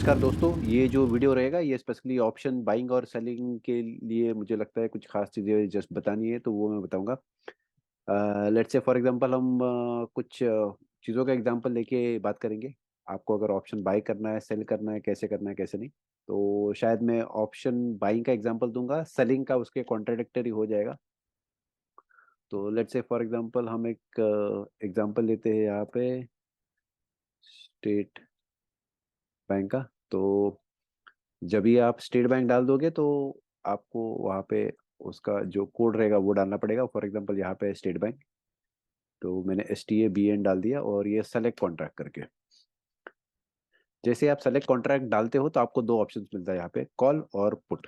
नमस्कार दोस्तों, ये जो वीडियो रहेगा ये स्पेशली ऑप्शन बाइंग और सेलिंग के लिए मुझे लगता है कुछ खास चीज़ें जस्ट बतानी है तो वो मैं बताऊंगा। लेट्स से फॉर एग्जांपल हम कुछ चीज़ों का एग्जांपल लेके बात करेंगे। आपको अगर ऑप्शन बाई करना है, सेल करना है, कैसे नहीं। तो शायद मैं ऑप्शन बाइंग का एग्जांपल दूंगा, सेलिंग का उसके कॉन्ट्राडिक्टरी हो जाएगा। तो लेट्स से फॉर एग्जांपल हम एक एग्जांपल लेते हैं यहाँ पे स्टेट बैंक का। तो जब भी आप स्टेट बैंक डाल दोगे तो आपको वहाँ पे उसका जो कोड रहेगा वो डालना पड़ेगा। फॉर एग्जांपल यहाँ पे स्टेट बैंक, तो मैंने STA BN डाल दिया और ये सेलेक्ट कॉन्ट्रैक्ट करके। जैसे आप सेलेक्ट कॉन्ट्रैक्ट डालते हो तो आपको दो ऑप्शंस मिलता है यहाँ पे, कॉल और पुट।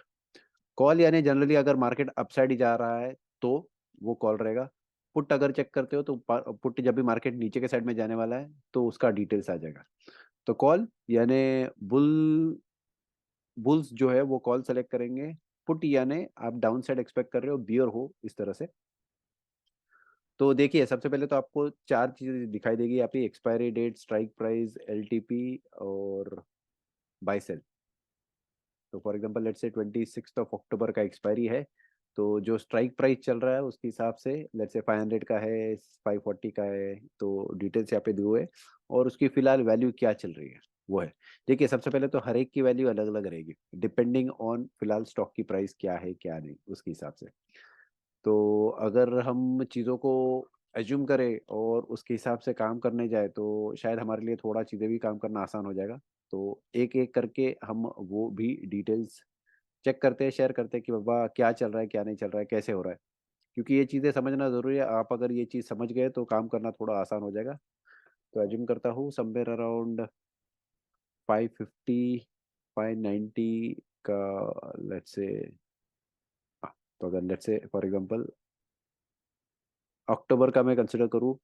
कॉल यानी जनरली अगर मार्केट अपसाइड ही जा रहा है तो वो कॉल रहेगा। पुट अगर चेक करते हो तो पुट जब भी मार्केट नीचे के साइड में जाने वाला है तो उसका डिटेल्स आ जाएगा। तो कॉल यानी बुल बुल्स जो है वो कॉल सेलेक्ट करेंगे। पुट यानी आप डाउन साइड एक्सपेक्ट कर रहे हो, बियर हो इस तरह से। तो देखिए सबसे पहले तो आपको चार चीजें दिखाई देगी यहाँ पे, expiry date, strike price, LTP और बाय सेल। तो फॉर एग्जांपल लेट्स से 26 अक्टूबर का एक्सपायरी है, तो जो स्ट्राइक प्राइस चल रहा है उसके हिसाब से लेट्स से 500 का है, 540 का है, तो डिटेल्स यहाँ पे दिए हुए हैं। और उसकी फिलहाल वैल्यू क्या चल रही है वो है। देखिए सबसे पहले तो हर एक की वैल्यू अलग अलग रहेगी, डिपेंडिंग ऑन फिलहाल स्टॉक की प्राइस क्या है क्या नहीं उसके हिसाब से। तो अगर हम चीज़ों को एज्यूम करें और उसके हिसाब से काम करने जाए तो शायद हमारे लिए थोड़ा चीज़ें भी काम करना आसान हो जाएगा। तो एक एक करके हम वो भी डिटेल्स चेक करते हैं, शेयर करते हैं कि बाबा क्या चल रहा है, क्या नहीं चल रहा है, कैसे हो रहा है। क्योंकि ये चीज़ें समझना ज़रूरी है। आप अगर ये चीज़ समझ गए तो काम करना थोड़ा आसान हो जाएगा। तो एज्यूम करता हूँ समवेयर अराउंड 550, 590 का, लेट्स से। तो अगर लेट्स से फॉर एग्जांपल अक्टूबर का मैं कंसिडर करूँ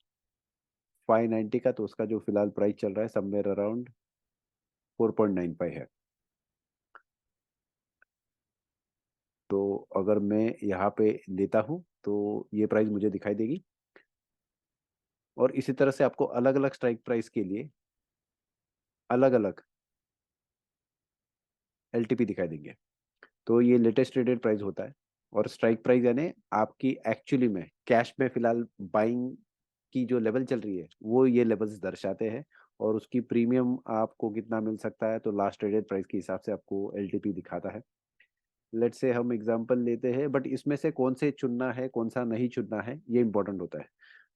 590 का, तो उसका जो फिलहाल प्राइस चल रहा है समवेयर अराउंड 4.95 है। तो अगर मैं यहाँ पे लेता हूँ तो ये प्राइस मुझे दिखाई देगी। और इसी तरह से आपको अलग अलग स्ट्राइक प्राइस के लिए अलग अलग LTP दिखाई देंगे। तो ये लेटेस्ट ट्रेडेड प्राइस होता है। और स्ट्राइक प्राइस यानी आपकी एक्चुअली में कैश में फिलहाल बाइंग की जो लेवल चल रही है वो ये लेवल्स दर्शाते हैं। और उसकी प्रीमियम आपको कितना मिल सकता है तो लास्ट ट्रेडेड प्राइस के हिसाब से आपको LTP दिखाता है। लेट्स से हम एग्जांपल लेते हैं, बट इसमें से कौन से चुनना है कौन सा नहीं चुनना है ये इंपॉर्टेंट होता है।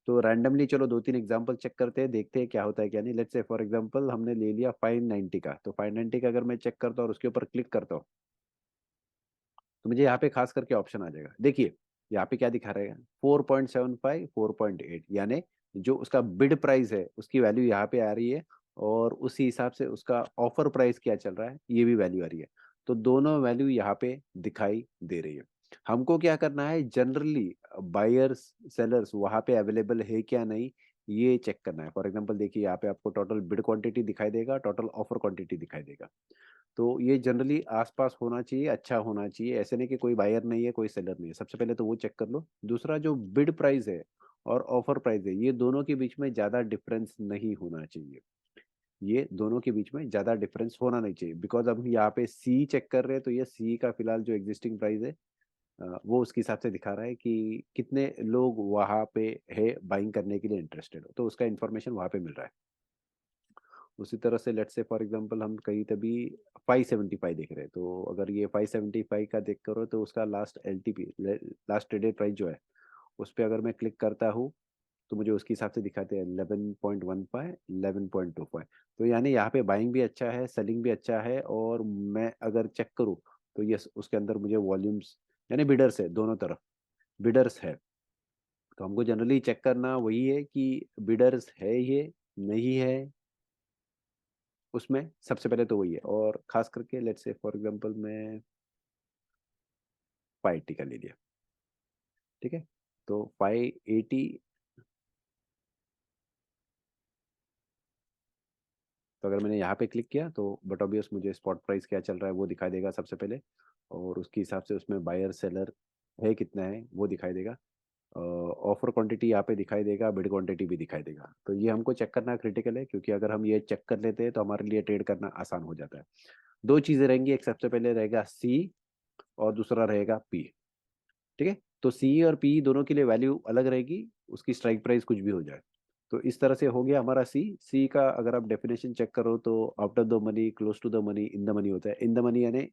तो रैंडमली चलो दो तीन एग्जांपल चेक करते हैं, देखते हैं क्या होता है क्या नहीं। लेट्स से फॉर एग्जांपल हमने ले लिया 590 का, तो 590 का अगर मैं चेक करता हूँ और उसके ऊपर क्लिक करता हूँ तो मुझे यहाँ पे खास करके ऑप्शन आ जाएगा। देखिए यहाँ पे क्या दिखा रहेगा, 4.75, 4.8, यानी जो उसका बिड प्राइस है उसकी वैल्यू यहाँ पे आ रही है। और उसी हिसाब से उसका ऑफर प्राइस क्या चल रहा है ये भी वैल्यू आ रही है। तो दोनों वैल्यू यहाँ पे दिखाई दे रही है। हमको क्या करना है, जनरली बायर्स सेलर्स वहाँ पे अवेलेबल है क्या नहीं ये चेक करना है। फॉर एग्जांपल देखिए यहाँ पे आपको टोटल बिड क्वांटिटी दिखाई देगा, टोटल ऑफर क्वांटिटी दिखाई देगा। तो ये जनरली आसपास होना चाहिए, अच्छा होना चाहिए। ऐसे नहीं कि कोई बायर नहीं है कोई सेलर नहीं है, सबसे पहले तो वो चेक कर लो। दूसरा जो बिड प्राइस है और ऑफर प्राइस है ये दोनों के बीच में ज़्यादा डिफरेंस नहीं होना चाहिए। ये दोनों के बीच में ज़्यादा डिफरेंस होना नहीं चाहिए, बिकॉज अब हम यहाँ पे सी चेक कर रहे हैं तो ये सी का फिलहाल जो एग्जिस्टिंग प्राइस है वो उसके हिसाब से दिखा रहा है कि कितने लोग वहाँ पे है बाइंग करने के लिए इंटरेस्टेड हो, तो उसका इन्फॉर्मेशन वहाँ पे मिल रहा है। उसी तरह से लेट्स से फॉर एग्जांपल हम कहीं तभी 575 देख रहे हैं, तो अगर ये 575 का देख करो तो उसका last LTP, last traded price जो है उस पर अगर मैं क्लिक करता हूँ तो मुझे उसके हिसाब से दिखाते हैं 11.15, 11.25। तो यानी यहाँ पे बाइंग भी अच्छा है, सेलिंग भी अच्छा है। और मैं अगर चेक करूँ तो ये उसके अंदर मुझे वॉल्यूम्स यानी बिडर्स है, दोनों तरफ बिडर्स है। तो हमको जनरली चेक करना वही है कि बिडर्स है ये नहीं है, उसमें सबसे पहले तो वही है। और खास करके लेट्स से फॉर एग्जांपल मैं 580 का ले लिया, ठीक है। तो 580, तो अगर मैंने यहाँ पे क्लिक किया तो बट ऑब्वियस मुझे स्पॉट प्राइस क्या चल रहा है वो दिखाई देगा सबसे पहले। और उसके हिसाब से उसमें बायर सेलर है कितना है वो दिखाई देगा। ऑफर क्वांटिटी यहाँ पे दिखाई देगा, बिड क्वांटिटी भी दिखाई देगा। तो ये हमको चेक करना क्रिटिकल है, क्योंकि अगर हम ये चेक कर लेते हैं तो हमारे लिए ट्रेड करना आसान हो जाता है। दो चीजें रहेंगी, एक सबसे पहले रहेगा सी और दूसरा रहेगा पी। ठीक है, तो सी और पी दोनों के लिए वैल्यू अलग रहेगी, उसकी स्ट्राइक प्राइस कुछ भी हो जाए। तो इस तरह से हो गया हमारा सी। सी का अगर आप डेफिनेशन चेक करो तो out of the money, close to the money, in the money होता है। इन द मनी यानी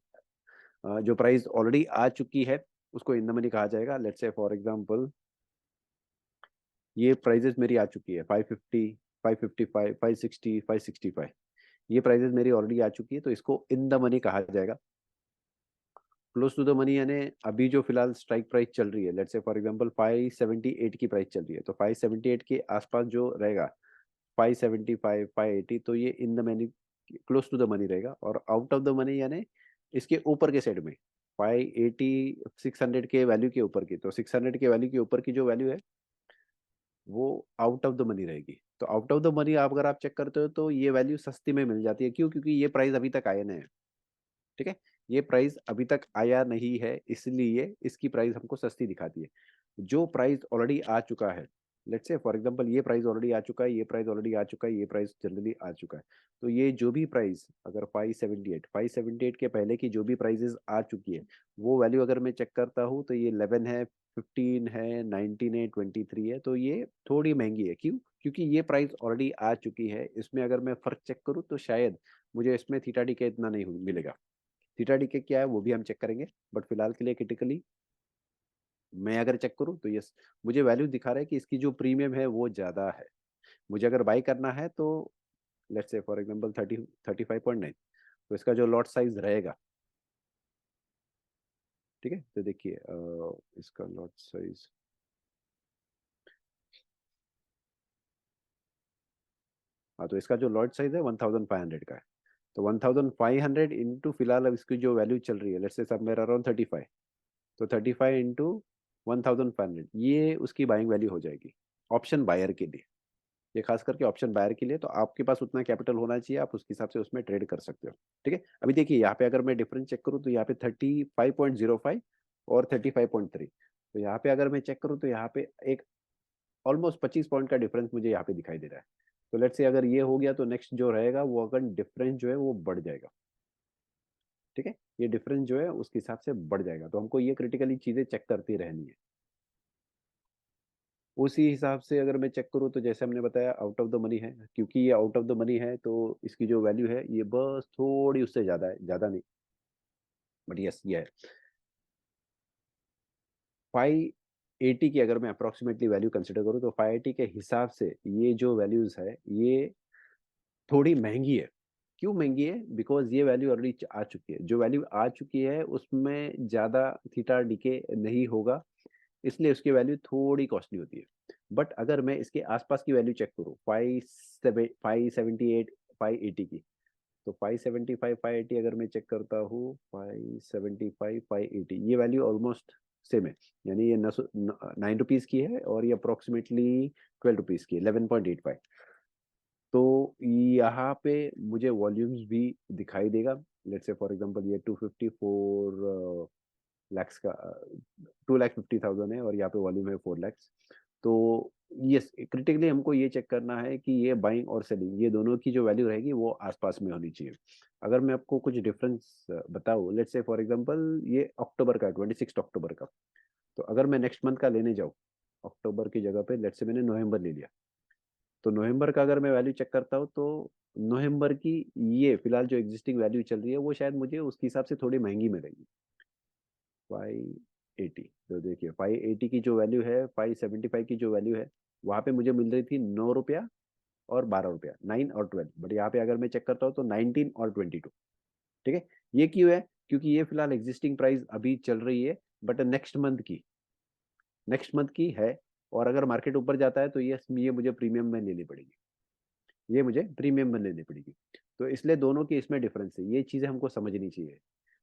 जो प्राइस ऑलरेडी आ चुकी है उसको इन द मनी कहा जाएगा। लेट्स से फॉर एग्जांपल ये प्राइजेस मेरी आ चुकी है 550, 555, 560, 565। ये प्राइजेस मेरी ऑलरेडी आ चुकी है, तो इसको इन द मनी कहा जाएगा। क्लोज टू द मनी यानी अभी जो फिलहाल स्ट्राइक प्राइस चल रही है, लेट्स से फॉर एग्जांपल 578 की प्राइस चल रही है, तो 578 के आसपास जो रहेगा 575, 580, तो ये in the money, close to the money रहेगा। और आउट ऑफ द मनी यानी इसके ऊपर के साइड में 580, 600 के वैल्यू के ऊपर की, तो 600 के वैल्यू के ऊपर की जो वैल्यू है वो आउट ऑफ द मनी रहेगी। तो आउट ऑफ द मनी आप अगर आप चेक करते हो तो ये वैल्यू सस्ती में मिल जाती है। क्यों? क्योंकि ये प्राइस अभी तक आया नहीं है। ठीक है, ये प्राइस अभी तक आया नहीं है, इसलिए इसकी प्राइस हमको सस्ती दिखाती है। जो प्राइस ऑलरेडी आ चुका है, लेट्स से फॉर एग्जांपल ये प्राइस ऑलरेडी आ चुका है, ये प्राइस ऑलरेडी आ चुका है, ये प्राइस जनरली आ चुका है। तो ये जो भी प्राइस अगर 578 के पहले की जो भी प्राइसेस आ चुकी है, वो वैल्यू अगर मैं चेक करता हूँ तो ये 11 है, 15 है, 19 है, 23 है। तो ये थोड़ी महंगी है। क्यों? क्योंकि ये प्राइस ऑलरेडी आ चुकी है। इसमें अगर मैं फर्क चेक करूँ तो शायद मुझे इसमें थीटा डी के इतना नहीं मिलेगा। थीटा डी के क्या है वो भी हम चेक करेंगे, बट फिलहाल के लिए क्रिटिकली मैं अगर चेक करूँ तो यस, मुझे वैल्यू दिखा रहा है कि इसकी जो प्रीमियम है वो ज़्यादा है। मुझे अगर बाई करना है तो लेट्स से फॉर एग्जांपल 35.9, तो इसका जो लॉट साइज रहेगा, ठीक है, तो देखिए इसका लॉट साइज, हाँ, तो इसका जो लॉट साइज है 1500 का है। तो 1500 इंटू फिलहाल अब इसकी जो वैल्यू चल रही है, लेट्स से सब मेरा अराउंड 35, तो 35 इंटू 1500, ये उसकी बाइंग वैल्यू हो जाएगी ऑप्शन बायर के लिए। ये खास करके ऑप्शन बायर के लिए, तो आपके पास उतना कैपिटल होना चाहिए, आप उसके हिसाब से उसमें ट्रेड कर सकते हो। ठीक है, अभी देखिए यहाँ पे अगर मैं डिफरेंस चेक करूँ तो यहाँ पे 35.05 और 35.3, तो यहाँ पे अगर मैं चेक करूँ तो यहाँ पे एक ऑलमोस्ट 25 पॉइंट का डिफरेंस मुझे यहाँ पे दिखाई दे रहा है। तो लेट्स से अगर ये हो गया तो नेक्स्ट जो रहेगा वो अगर डिफरेंस जो है वो बढ़ जाएगा। ठीक है, ये डिफरेंस जो है उसके हिसाब से बढ़ जाएगा, तो हमको ये क्रिटिकली चीजें चेक करती रहनी है। उसी हिसाब से अगर मैं चेक करूँ तो जैसे हमने बताया आउट ऑफ द मनी है, क्योंकि ये आउट ऑफ द मनी है तो इसकी जो वैल्यू है ये बस थोड़ी उससे ज्यादा है, ज्यादा नहीं, बट यस ये है 580 की। अगर मैं अप्रोक्सीमेटली वैल्यू कंसिडर करूँ तो 580 के हिसाब से ये जो वैल्यूज है ये थोड़ी महंगी है। क्यों महंगी है? बिकॉज ये वैल्यू ऑलरेडी आ चुकी है। जो वैल्यू आ चुकी है उसमें ज्यादा थीटा डीके नहीं होगा, इसलिए उसकी वैल्यू थोड़ी कॉस्टली होती है। बट अगर मैं इसके आसपास की वैल्यू चेक करूँ 578, 580 की, तो 575, 580 अगर मैं चेक करता हूँ, 575, 580 ये वैल्यू ऑलमोस्ट सेम है। यानी ये 9 रुपीज की है और ये अप्रोक्सीमेटली 12 रुपीज की, 11.85। तो यहाँ पे मुझे वॉल्यूम्स भी दिखाई देगा। लेट्स से फॉर एग्जांपल ये 254 लैक्स का, 2,50,000 है और यहाँ पे वॉल्यूम है 4 लैक्स। तो यस, क्रिटिकली हमको ये चेक करना है कि ये बाइंग और सेलिंग ये दोनों की जो वैल्यू रहेगी वो आसपास में होनी चाहिए। अगर मैं आपको कुछ डिफरेंस बताऊँ, लेट्स से फॉर एग्जांपल ये अक्टूबर का, 26 अक्टूबर का, तो अगर मैं नेक्स्ट मंथ का लेने जाऊँ, अक्टूबर की जगह पे लेट्स से मैंने नवंबर ले लिया, तो नवंबर का अगर मैं वैल्यू चेक करता हूँ तो नवंबर की ये फिलहाल जो एग्जिस्टिंग वैल्यू चल रही है वो शायद मुझे उसके हिसाब से थोड़ी महंगी मिलेगी। 580, तो देखिए 580 की जो वैल्यू है, 575 की जो वैल्यू है, वहां पे मुझे मिल रही थी 9 रुपया और 12 रुपया, 9 और 12। बट यहाँ पे अगर मैं चेक करता हूँ तो 19 और 22। ठीक है, ये क्यों है? क्योंकि ये फिलहाल एग्जिस्टिंग प्राइस अभी चल रही है, बट नेक्स्ट मंथ की है। और अगर मार्केट ऊपर जाता है तो ये मुझे प्रीमियम में लेनी पड़ेगी, ये मुझे प्रीमियम में लेनी पड़ेगी। तो इसलिए दोनों की इसमें डिफरेंस है, ये चीजें हमको समझनी चाहिए।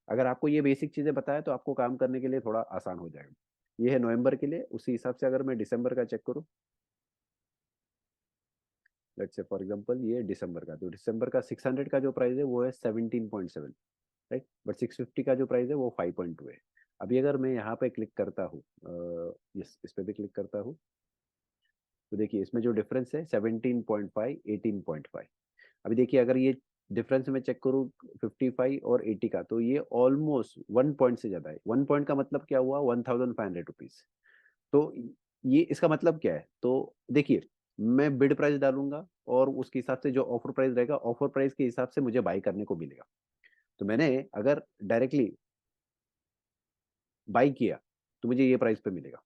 अगर आपको ये बेसिक चीजें बताए तो आपको काम करने के लिए थोड़ा आसान हो जाएगा। ये है नवंबर के लिए। उसी हिसाब से अगर मैं दिसंबर का चेक करूँ, लेट्स से फॉर एग्जांपल ये दिसंबर का, तो दिसंबर का 600 का जो प्राइस है वो है 17.7, राइट, बट 650 का जो प्राइस है वो 5.2 है। अभी अगर मैं यहाँ पे क्लिक करता हूँ, यस इस पे भी क्लिक करता हूँ, तो देखिए इसमें जो डिफरेंस है 17.5 18.5। अभी देखिए अगर ये डिफरेंस में चेक करूँ 55 और 80 का, तो ये ऑलमोस्ट 1 पॉइंट से ज्यादा है। 1 पॉइंट का मतलब क्या हुआ, 1500 रुपीज। तो ये इसका मतलब क्या है, तो देखिए मैं बिड प्राइस डालूंगा और उसके हिसाब से जो ऑफर प्राइस रहेगा, ऑफर प्राइस के हिसाब से मुझे बाई करने को मिलेगा। तो मैंने अगर डायरेक्टली बाई किया तो मुझे ये प्राइस पे मिलेगा।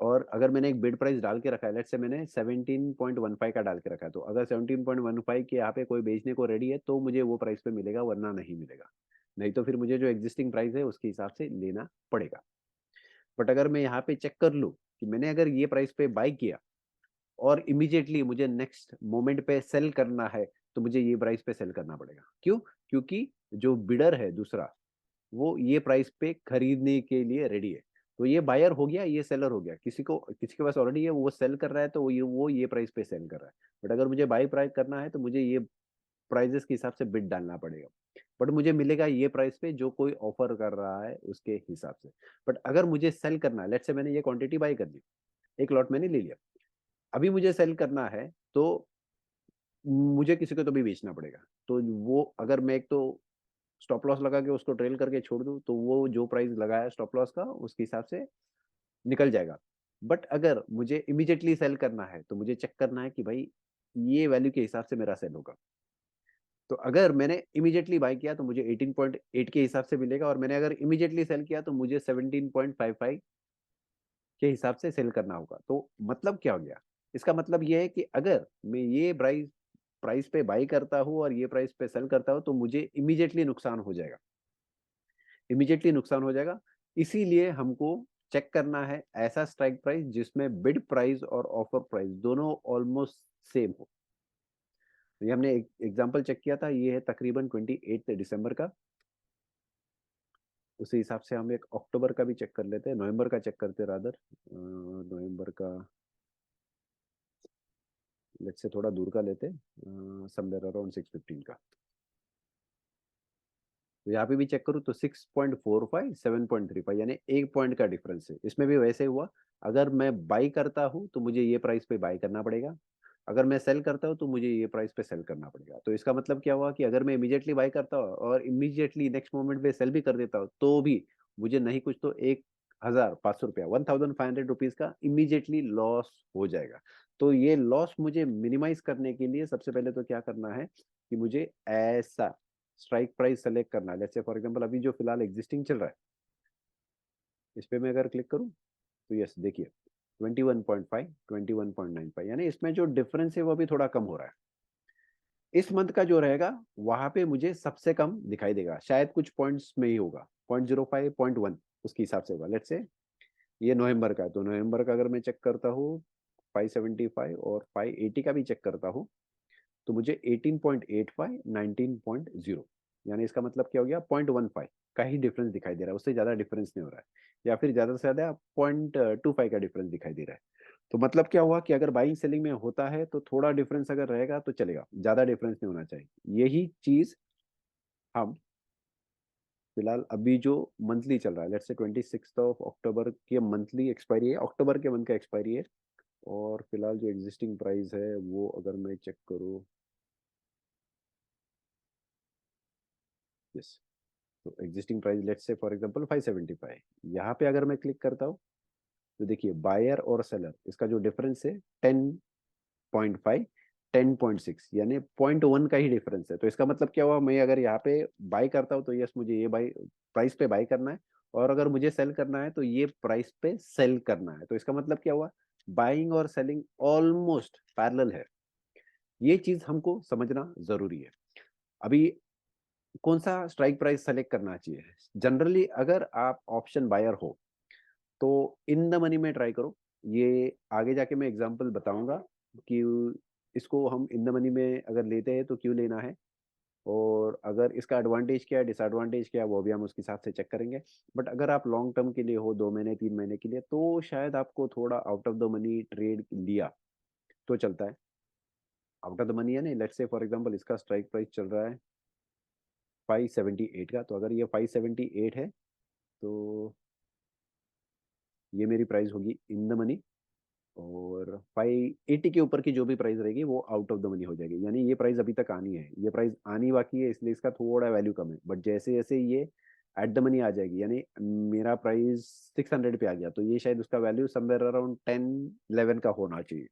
और अगर मैंने एक बिड प्राइस डाल के रखा है, लेट्स से मैंने 17.15 का डाल के रखा है, तो अगर 17.15 के यहाँ पे कोई बेचने को रेडी है तो मुझे वो प्राइस पे मिलेगा, वरना नहीं मिलेगा। नहीं तो फिर मुझे जो एग्जिस्टिंग प्राइस है उसके हिसाब से लेना पड़ेगा। बट अगर मैं यहाँ पे चेक कर लूँ कि मैंने अगर ये प्राइस पे बाई किया और इमीडिएटली मुझे नेक्स्ट मोमेंट पे सेल करना है, तो मुझे ये प्राइस पे सेल करना पड़ेगा। क्यों? क्योंकि जो बिडर है दूसरा, वो ये प्राइस पे खरीदने के लिए रेडी है। तो ये बायर हो गया, ये सेलर हो गया। किसी के पास ऑलरेडी है, वो सेल कर रहा है, तो वो ये प्राइस पे सेल कर रहा है। बट अगर मुझे बाई प्राइस करना है तो मुझे ये प्राइजेस के हिसाब से बिड डालना पड़ेगा। बट मुझे मिलेगा ये प्राइस पे जो कोई ऑफर कर रहा है उसके हिसाब से। बट अगर मुझे सेल करना है, लेट्स से मैंने ये क्वांटिटी बाई कर ली, एक लॉट मैंने ले लिया, अभी मुझे सेल करना है, तो मुझे किसी को तो भी बेचना पड़ेगा। तो वो अगर मैं एक तो स्टॉप लॉस लगा के उसको ट्रेल करके छोड़ दूं, तो वो जो प्राइस लगाया स्टॉप लॉस का उसके हिसाब से निकल जाएगा। बट अगर मुझे इमीडिएटली सेल करना है तो मुझे चेक करना है कि भाई ये वैल्यू के हिसाब से मेरा सेल होगा। तो अगर मैंने इमीडिएटली बाय किया तो मुझे 18.8 के हिसाब से मिलेगा, और मैंने अगर इमीडिएटली सेल किया तो मुझे 17.55 के हिसाब से सेल करना होगा। तो मतलब क्या हो गया, इसका मतलब ये है कि अगर मैं ये प्राइस प्राइस पे बाई करता हूँ और ये प्राइस पे सेल करता हूँ तो मुझे इमीडिएटली नुकसान हो जाएगा, इमीडिएटली नुकसान हो जाएगा। इसीलिए हमको चेक करना है ऐसा स्ट्राइक प्राइस जिसमें बिड प्राइस और ऑफर प्राइस दोनों ऑलमोस्ट सेम हो। तो ये हमने एक एग्जांपल चेक किया था, ये है तकरीबन 28 दिसंबर का। उसी हिसाब से हम एक अक्टूबर का भी चेक कर लेते हैं, नवंबर का चेक करते रादर, नवंबर का लेट्स से थोड़ा दूर का लेते हैं, समवेयर अराउंड 615 का। तो यहाँ पे भी चेक करूँ तो 6.45 7.35, यानी 1 पॉइंट का डिफरेंस है। इसमें भी वैसे हुआ, अगर मैं बाई करता हूँ तो मुझे ये प्राइस पे बाई करना पड़ेगा, अगर मैं सेल करता हूँ तो मुझे ये प्राइस पे सेल करना पड़ेगा। तो इसका मतलब क्या हुआ कि अगर मैं इमीडिएटली बाई करता हूँ और इमीडिएटली नेक्स्ट मोमेंट पे सेल भी कर देता हूँ, तो भी मुझे नहीं कुछ तो 1,500 रुपया 1,500 रुपीज का इमीडिएटली लॉस हो जाएगा। तो ये लॉस मुझे मिनिमाइज करने के लिए सबसे पहले तो क्या करना है कि मुझे ऐसा स्ट्राइक प्राइस सेलेक्ट करना है। जैसे फॉर एग्जांपल अभी जो फिलहाल एग्जिस्टिंग चल रहा है, इस पे मैं अगर क्लिक करूं तो यस देखिए 21.5 21.95, यानी इसमें जो डिफरेंस है वो भी थोड़ा कम हो रहा है। इस मंथ का जो रहेगा वहां पे मुझे सबसे कम दिखाई देगा, शायद कुछ पॉइंट्स में ही होगा, 0.05 0.1 उसके हिसाब से होगा। लेट्स से ये नवंबर का है, तो नवंबर का अगर मैं चेक करता हूँ 575 और 580 का भी चेक करता हूँ, तो मुझे 18.85 19.0, यानी इसका मतलब क्या हो गया, 0.15 का ही डिफरेंस दिखाई दे रहा है, उससे ज्यादा डिफरेंस नहीं हो रहा है। या फिर ज्यादा से ज्यादा 0.25 का डिफरेंस दिखाई दे रहा है। तो मतलब क्या हुआ कि अगर बाइंग सेलिंग में होता है तो थोड़ा डिफरेंस अगर रहेगा तो चलेगा, ज्यादा डिफरेंस नहीं होना चाहिए। यही चीज हम फिलहाल अभी जो मंथली चल रहा है, लेट्स से 26 अक्टूबर के मंथली एक्सपायरी है, अक्टूबर के मंथ का एक्सपायरी है। और फिलहाल जो एग्जिस्टिंग प्राइस है वो अगर मैं चेक करूँ, यस, तो existing price let's say for example 575, यहाँ पे अगर मैं क्लिक करता हूँ तो देखिए बायर और सेलर इसका जो डिफरेंस है 10.5 10.6, यानी 0.1 का ही डिफरेंस है। तो इसका मतलब क्या हुआ, मैं अगर यहाँ पे बाई करता हूँ तो यस मुझे ये बाई प्राइस पे बाई करना है, और अगर मुझे सेल करना है तो ये प्राइस पे सेल करना है। तो इसका मतलब क्या हुआ, बाइंग और सेलिंग ऑलमोस्ट पैरेलल है। ये चीज हमको समझना जरूरी है। अभी कौन सा स्ट्राइक प्राइस सेलेक्ट करना चाहिए, जनरली अगर आप ऑप्शन बायर हो तो इन द मनी में ट्राई करो। ये आगे जाके मैं एग्जांपल बताऊंगा कि इसको हम इन द मनी में अगर लेते हैं तो क्यों लेना है, और अगर इसका एडवांटेज क्या है डिसएडवांटेज क्या है वो भी हम उसके हिसाब से चेक करेंगे। बट अगर आप लॉन्ग टर्म के लिए हो, 2 महीने 3 महीने के लिए, तो शायद आपको थोड़ा out of the money trade लिया तो चलता है। आउट ऑफ द मनी है ना, लेट्स से फॉर एग्जांपल इसका स्ट्राइक प्राइस चल रहा है 578 का, तो अगर ये 578 है तो ये मेरी प्राइस होगी इन द मनी, और 580 के ऊपर की जो भी प्राइस रहेगी वो आउट ऑफ द मनी हो जाएगी। यानी ये प्राइस अभी तक आनी है, ये प्राइस आनी बाकी है, इसलिए इसका थोड़ा वैल्यू कम है। बट जैसे जैसे ये एट द मनी आ जाएगी, यानी मेरा प्राइस 600 पे आ गया, तो ये शायद उसका वैल्यू समवेयर अराउंड 10-11 का होना चाहिए,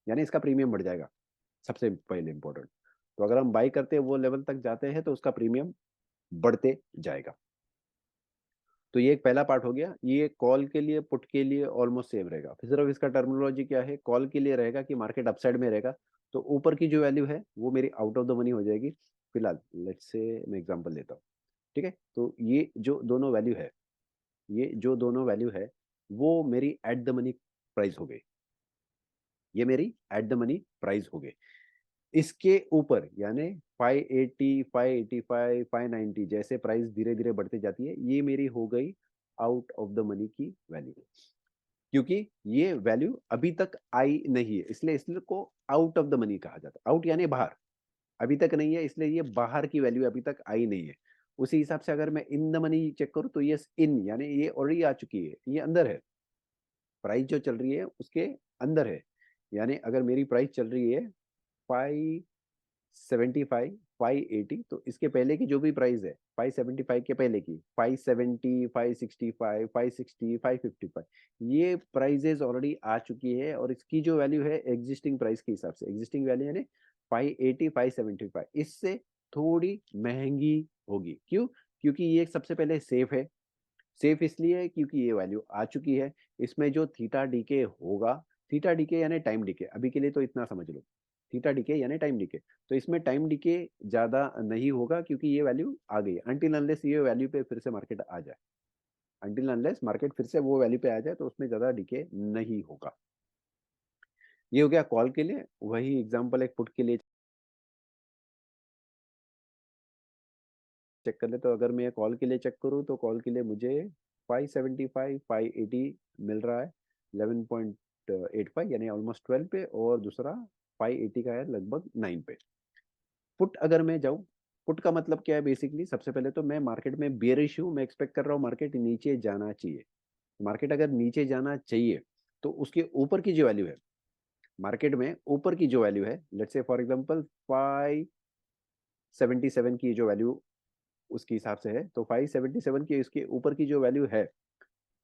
यानी इसका प्रीमियम बढ़ जाएगा, सबसे पहले इंपॉर्टेंट। तो अगर हम बाई करते हैं वो लेवल तक जाते हैं तो उसका प्रीमियम बढ़ते जाएगा। तो ये एक पहला पार्ट हो गया। ये कॉल के लिए पुट के लिए ऑलमोस्ट सेम रहेगा, फिर सिर्फ इसका टर्मिनोलॉजी क्या है, कॉल के लिए रहेगा कि मार्केट अपसाइड में रहेगा, तो ऊपर की जो वैल्यू है वो मेरी आउट ऑफ द मनी हो जाएगी। फिलहाल लेट्स से मैं एग्जांपल लेता हूँ, ठीक है। तो ये जो दोनों वैल्यू है, ये जो दोनों वैल्यू है वो मेरी एट द मनी प्राइस हो गई, ये मेरी एट द मनी प्राइस हो गई। इसके ऊपर यानी 580, 585, 590 जैसे प्राइस धीरे धीरे बढ़ती जाती है, ये मेरी हो गई आउट ऑफ द मनी की वैल्यू, क्योंकि ये वैल्यू अभी तक आई नहीं है, इसलिए इसलिए को आउट ऑफ द मनी कहा जाता है। आउट यानी बाहर, अभी तक नहीं है, इसलिए ये बाहर की वैल्यू अभी तक आई नहीं है। उसी हिसाब से अगर मैं इन द मनी चेक करूं तो ये इन यानी ये ऑलरेडी आ चुकी है, ये अंदर है, प्राइस जो चल रही है उसके अंदर है। यानी अगर मेरी प्राइस चल रही है 575, 580, तो इसके पहले की जो भी प्राइस है 575 के पहले की 570, 565, 560, 555, ये प्राइजेस ऑलरेडी आ चुकी है, और इसकी जो वैल्यू है एग्जिस्टिंग प्राइस के हिसाब से, एग्जिस्टिंग वैल्यू यानी 580, 575, इससे थोड़ी महंगी होगी। क्यों? क्योंकि ये सबसे पहले सेफ है। सेफ इसलिए है क्योंकि ये वैल्यू आ चुकी है। इसमें जो थीटा डीके होगा, थीटा डीके यानी टाइम डीके, अभी के लिए तो इतना समझ लो, थीटा डीके यानी टाइम डीके, तो इसमें टाइम डीके ज्यादा नहीं होगा क्योंकि ये वैल्यू आ गई, अनटिल अनलेस ये वैल्यू पे फिर से मार्केट आ जाए, अनटिल अनलेस मार्केट फिर से वो वैल्यू पे आ जाए तो उसमें ज्यादा डीके नहीं होगा। ये हो गया कॉल के लिए। वही एग्जाम्पल एक पुट के लिए चेक कर ले, तो अगर मैं कॉल के लिए चेक करूँ तो कॉल के लिए मुझे 575, 580 मिल रहा है, 11.85 यानी ऑलमोस्ट 12 पे, और दूसरा 580 का है लगभग 9 पे। पुट अगर मैं जाऊँ, पुट का मतलब क्या है बेसिकली, सबसे पहले तो मैं मार्केट में बेयरिश हूँ, मैं एक्सपेक्ट कर रहा हूँ मार्केट नीचे जाना चाहिए। मार्केट अगर नीचे जाना चाहिए तो उसके ऊपर की जो वैल्यू है, मार्केट में ऊपर की जो वैल्यू है, लेट्स से फॉर एग्जांपल 577 की जो वैल्यू उसके हिसाब से है, तो 577 की इसके ऊपर की जो वैल्यू है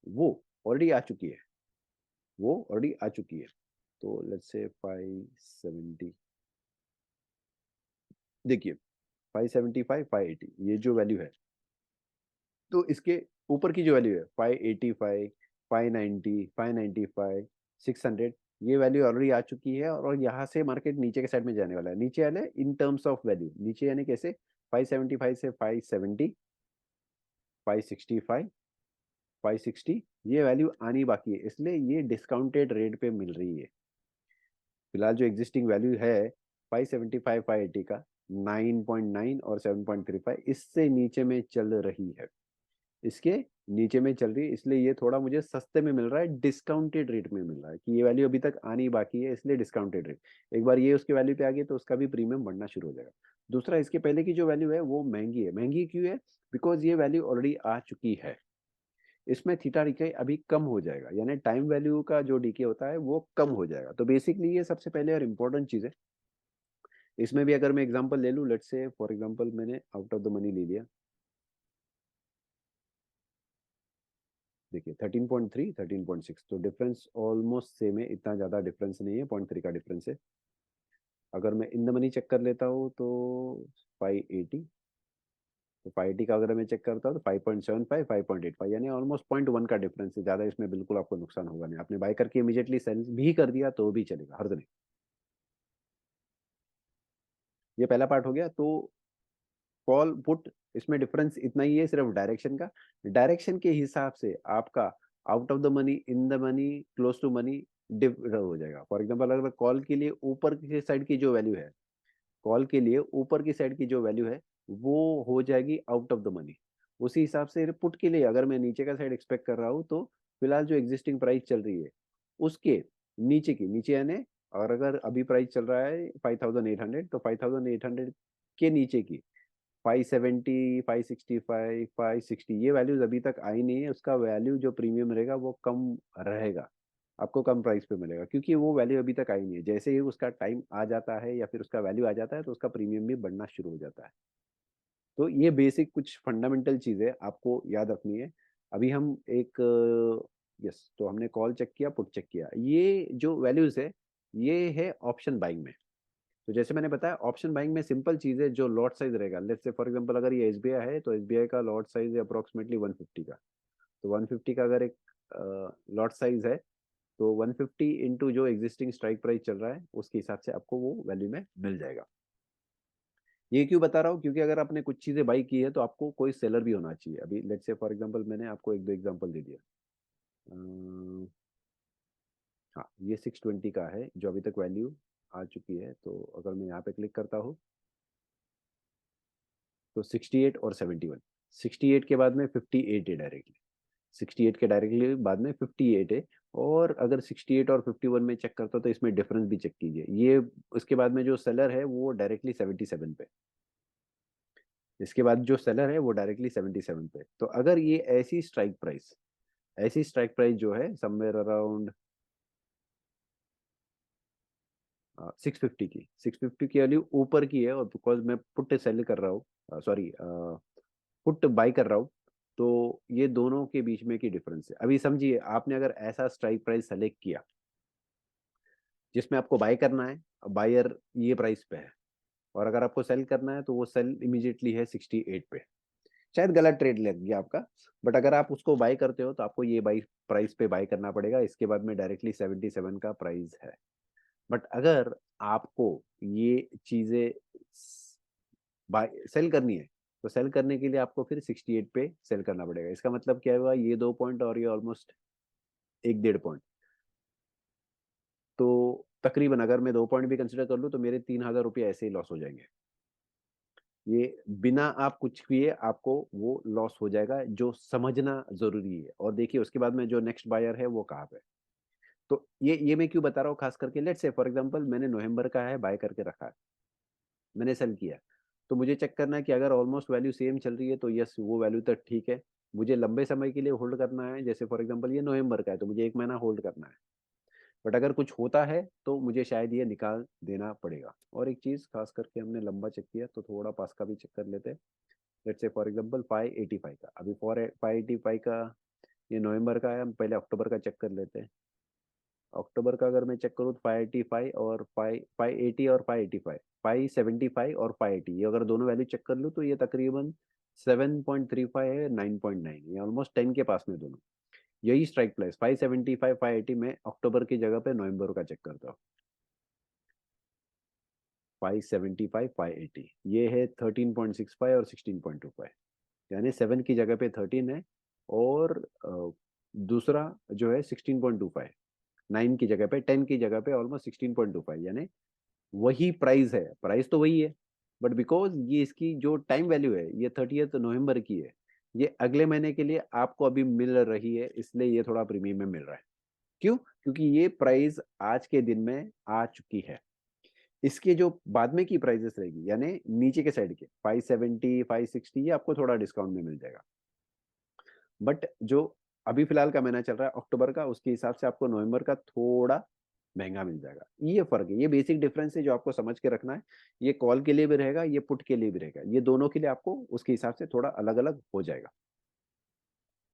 वो ऑलरेडी आ चुकी है, वो ऑलरेडी आ चुकी है। तो लेट्स से 570, देखिए 575, 580 ये जो वैल्यू है, तो इसके ऊपर की जो वैल्यू है 585, 590, 595, 600, ये वैल्यू ऑलरेडी आ चुकी है, और यहाँ से मार्केट नीचे के साइड में जाने वाला है। नीचे वाले इन टर्म्स ऑफ वैल्यू, नीचे यानी कैसे, 575 से 570, 565, 560, ये वैल्यू आनी बाकी है, इसलिए ये डिस्काउंटेड रेट पे मिल रही है। फिलहाल जो एग्जिस्टिंग वैल्यू है 575, 580 का 9.9 और 7.35, इससे नीचे में चल रही है, इसके नीचे में चल रही है, इसलिए ये थोड़ा मुझे सस्ते में मिल रहा है, डिस्काउंटेड रेट में मिल रहा है, कि ये वैल्यू अभी तक आनी बाकी है, इसलिए डिस्काउंटेड रेट। एक बार ये उसके वैल्यू पे आ गई तो उसका भी प्रीमियम बढ़ना शुरू हो जाएगा। दूसरा, इसके पहले की जो वैल्यू है वो महंगी है। महंगी क्यों है? बिकॉज ये वैल्यू ऑलरेडी आ चुकी है, इसमें थीटा डीके अभी कम हो जाएगा, यानी टाइम वैल्यू का जो डीके होता है वो कम हो जाएगा। तो बेसिकली ये सबसे पहले और इम्पोर्टेंट चीज है। इसमें भी अगर मैं एग्जांपल ले लूँ, लेट्स से फॉर एग्जांपल मैंने आउट ऑफ द मनी ले लिया, देखिए 13.3, 13.6, तो डिफरेंस ऑलमोस्ट सेम है, इतना ज़्यादा डिफरेंस नहीं है, 0.3 का डिफरेंस है। अगर मैं इन द मनी चेक कर लेता हूँ तो 580, तो 580 का अगर मैं चेक करता हूँ तो 5.75, 5.85, यानी ऑलमोस्ट 0.1 का डिफरेंस है, ज़्यादा इसमें बिल्कुल आपको नुकसान होगा नहीं। आपने बाय करके इमीडिएटली सेल भी कर दिया तो भी चलेगा, हर्ज नहीं। ये पहला पार्ट हो गया। तो कॉल पुट, इसमें डिफरेंस इतना ही है सिर्फ डायरेक्शन का। डायरेक्शन के हिसाब से आपका out of the money, in the money, close to money differ हो जाएगा। फॉर एग्जांपल अगर कॉल के लिए ऊपर की साइड की जो वैल्यू है, कॉल के लिए ऊपर की साइड की जो वैल्यू है वो हो जाएगी आउट ऑफ द मनी। उसी हिसाब से पुट के लिए अगर मैं नीचे का साइड एक्सपेक्ट कर रहा हूँ तो फिलहाल जो एग्जिस्टिंग प्राइस चल रही है उसके नीचे की, नीचे यानी, और अगर अभी प्राइस चल रहा है 5800, तो 5800 के नीचे की 570, 565, 560 ये वैल्यूज अभी तक आई नहीं है। उसका वैल्यू जो प्रीमियम रहेगा वो कम रहेगा, आपको कम प्राइस पे मिलेगा, क्योंकि वो वैल्यू अभी तक आई नहीं है। जैसे ही उसका टाइम आ जाता है या फिर उसका वैल्यू आ जाता है तो उसका प्रीमियम भी बढ़ना शुरू हो जाता है। तो ये बेसिक कुछ फंडामेंटल चीज़ें आपको याद रखनी है। अभी हम एक यस, तो हमने कॉल चेक किया, पुट चेक किया, ये जो वैल्यूज है ये है ऑप्शन बाइंग में। तो जैसे मैंने बताया ऑप्शन बाइंग में सिंपल चीज़ है, जो लॉट साइज रहेगा, लेट्स से फॉर एग्जांपल अगर ये एसबीआई है तो एसबीआई का लॉट साइज है अप्रोक्सीमेटली 150 का। तो 150 का अगर एक लॉट साइज है तो 150 इंटू जो एग्जिस्टिंग स्ट्राइक प्राइस चल रहा है उसके हिसाब से आपको वो वैल्यू में मिल जाएगा। ये क्यों बता रहा हूँ, क्योंकि अगर आपने कुछ चीज़ें बाई की है तो आपको कोई सेलर भी होना चाहिए। अभी लेट्स से फॉर एग्जांपल मैंने आपको एक दो एग्जांपल दे दिया। हाँ, ये 620 का है जो अभी तक वैल्यू आ चुकी है। तो अगर मैं यहाँ पे क्लिक करता हूँ तो 68 और 71, 68 के बाद में 58 है डायरेक्टली, 68 के डायरेक्टली बाद में 58 है। और अगर 68 और 51 में चेक करता हूँ तो इसमें डिफरेंस भी चेक कीजिए। ये उसके बाद में जो सेलर है वो डायरेक्टली 77 पे, इसके बाद जो सेलर है वो डायरेक्टली 77 पे। तो अगर ये ऐसी स्ट्राइक प्राइस जो है समवेयर अराउंड 650 की वैल्यू ऊपर की है, और बिकॉज मैं पुट सेल कर रहा हूँ, सॉरी पुट बाई कर रहा हूँ, तो ये दोनों के बीच में की डिफरेंस है। अभी समझिए आपने अगर ऐसा स्ट्राइक प्राइस सेलेक्ट किया जिसमें आपको बाय करना है, बायर ये प्राइस पे है, और अगर आपको सेल करना है तो वो सेल इमीडिएटली है 68 पे, शायद गलत ट्रेड लग गया आपका। बट अगर आप उसको बाय करते हो तो आपको ये बाई प्राइस पे बाय करना पड़ेगा, इसके बाद में डायरेक्टली 77 का प्राइस है। बट अगर आपको ये चीजें बाय सेल करनी है तो सेल करने के लिए आपको फिर 68 पे सेल करना पड़ेगा। इसका मतलब क्या हुआ, ये 2 पॉइंट और ये ऑलमोस्ट एक डेढ़ पॉइंट, तो तकरीबन अगर मैं 2 पॉइंट भी कंसिडर कर लूँ तो मेरे 3000 रुपये ऐसे ही लॉस हो जाएंगे। ये बिना आप कुछ किए आपको वो लॉस हो जाएगा, जो समझना जरूरी है। और देखिए उसके बाद में जो नेक्स्ट बायर है वो कहाँ पे। तो ये मैं क्यों बता रहा हूँ, खास करके लेट्स से फॉर एग्जांपल मैंने नवंबर का है बाय करके रखा है, मैंने सेल किया, तो मुझे चेक करना है कि अगर ऑलमोस्ट वैल्यू सेम चल रही है तो यस वो वैल्यू तक ठीक है। मुझे लंबे समय के लिए होल्ड करना है, जैसे फॉर एग्जांपल ये नवंबर का है तो मुझे 1 महीना होल्ड करना है। बट अगर कुछ होता है तो मुझे शायद ये निकाल देना पड़ेगा। और एक चीज खास करके हमने लंबा चेक किया तो थोड़ा पास का भी चेक कर लेते हैं। लेट्स से फॉर एग्जांपल 585 का, अभी 585 का ये नवंबर का है, हम पहले अक्टूबर का चेक कर लेते हैं। अक्टूबर का अगर मैं चेक करूँ तो 585 और 580 और 585, 575 और 580, ये अगर दोनों वैल्यू चेक कर लूँ तो ये तकरीबन 7.35 है, 9.9, ये ऑलमोस्ट 10 के पास में दोनों। यही स्ट्राइक प्राइस 575 580 में अक्टूबर की जगह पे नवंबर का चेक करता हूँ। 575 580 ये है 13.65 और 16.25, यानी 7 की जगह पे 13 है। और दूसरा जो है 16.25, 9 की जगह पे, 10 की जगह पे ऑलमोस्ट 16.25, यानी वही प्राइस है, प्राइस तो वही है। बट बिकॉज ये इसकी जो टाइम वैल्यू है ये 30 नवंबर की है, ये अगले महीने के लिए आपको अभी मिल रही है, इसलिए ये थोड़ा प्रीमियम में मिल रहा है। क्यों, क्योंकि ये प्राइस आज के दिन में आ चुकी है। इसके जो बाद में की प्राइजेस रहेगी, यानी नीचे के साइड के 570 560, ये आपको थोड़ा डिस्काउंट में मिल जाएगा। बट जो अभी फिलहाल का महीना चल रहा है अक्टूबर का, उसके हिसाब से आपको नवंबर का थोड़ा महंगा मिल जाएगा। ये फर्क है, ये बेसिक डिफरेंस है जो आपको समझ के रखना है। ये कॉल के लिए भी रहेगा, ये पुट के लिए भी रहेगा, ये दोनों के लिए आपको उसके हिसाब से थोड़ा अलग अलग हो जाएगा।